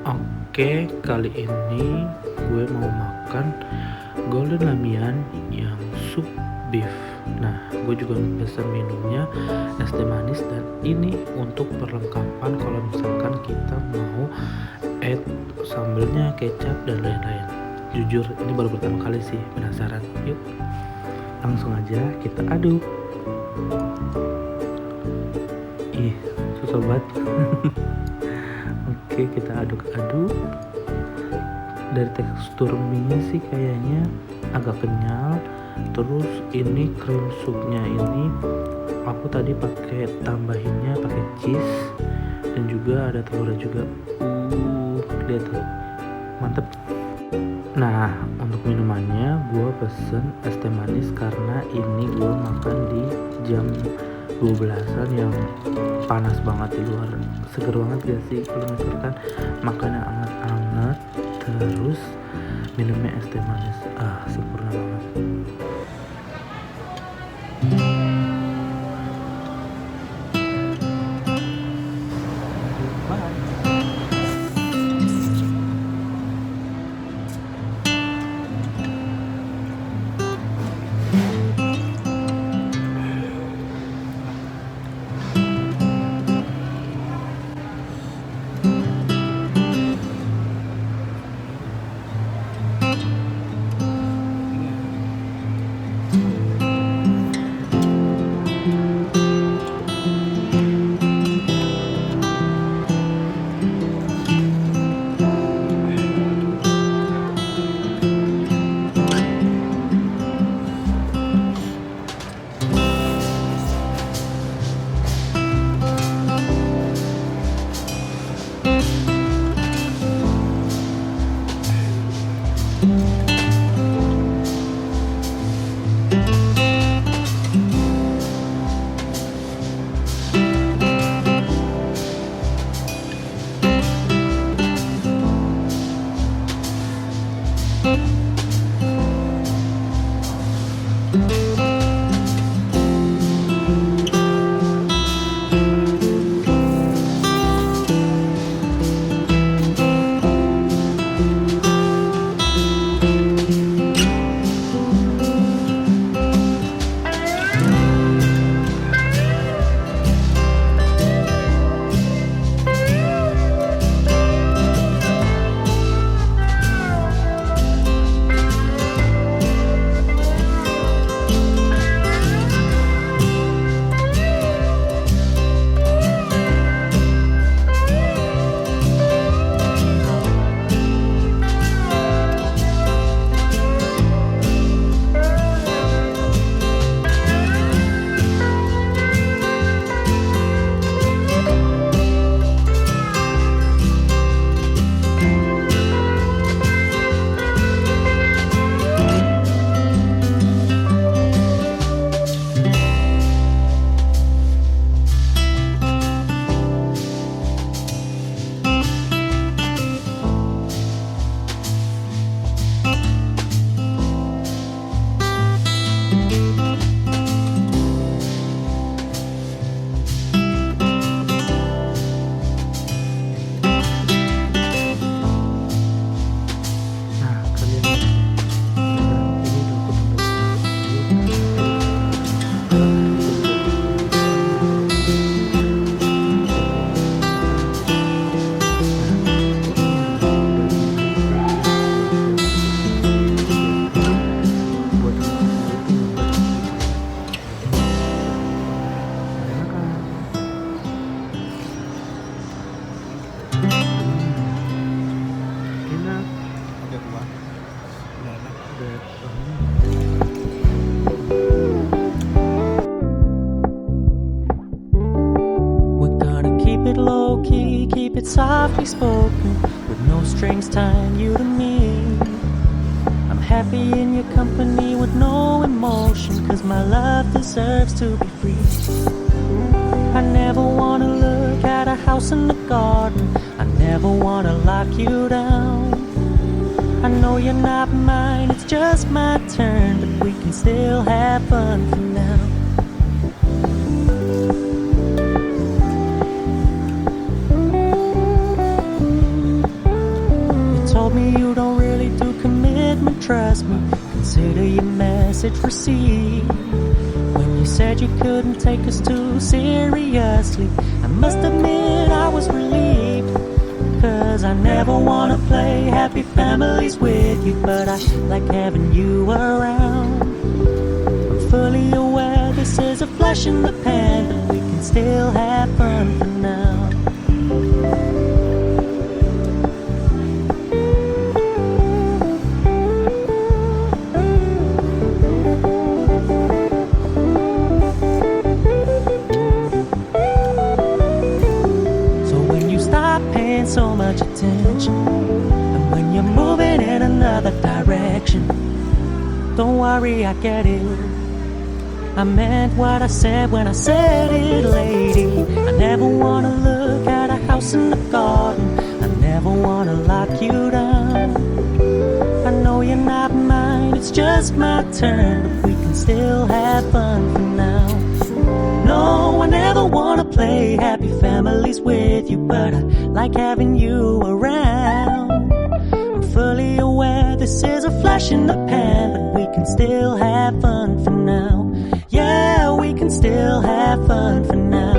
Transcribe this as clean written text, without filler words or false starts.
Oke, kali ini gue mau makan golden lamian yang sup beef. Nah, gue juga pesan minumnya es teh manis, dan ini untuk perlengkapan kalau misalkan kita mau add sambelnya, kecap, dan lain-lain. Jujur, ini baru pertama kali sih, penasaran. Yuk, langsung aja kita aduk. Ih, susah banget. Oke, kita aduk-aduk. Dari tekstur mie sih kayaknya agak kenyal. Terus ini krim supnya ini aku tadi pakai tambahinnya pakai cheese, dan juga ada telurnya juga. Lihat tuh, mantep. Nah, untuk minumannya gue pesen es teh manis karena ini gue makan di jam 12-an yang panas banget di luar. Seger banget gak sih kalau misalkan makannya anget-anget terus minumnya es teh manis. Sempurna banget. Softly spoken, with no strings tying you to me. I'm happy in your company with no emotion, cause my love deserves to be free. I never wanna look at a house in the garden, I never wanna lock you down. I know you're not mine, it's just my turn, but we can still have fun for now. told me you don't really do commitment, trust me, consider your message received. When you said you couldn't take us too seriously, I must admit I was relieved. Cause I never wanna play happy families with you, but I like having you around. I'm fully aware this is a flash in the pan, but we can still have fun for now. So much attention, and when you're moving in another direction, don't worry, I get it. I meant what I said when I said it, lady. I never wanna look at a house in the garden, I never wanna lock you down. I know you're not mine, it's just my turn, but we can still have fun for now. No, I never wanna play happy families with you, but I like having you around. I'm fully aware this is a flash in the pan, but we can still have fun for now. Yeah, we can still have fun for now.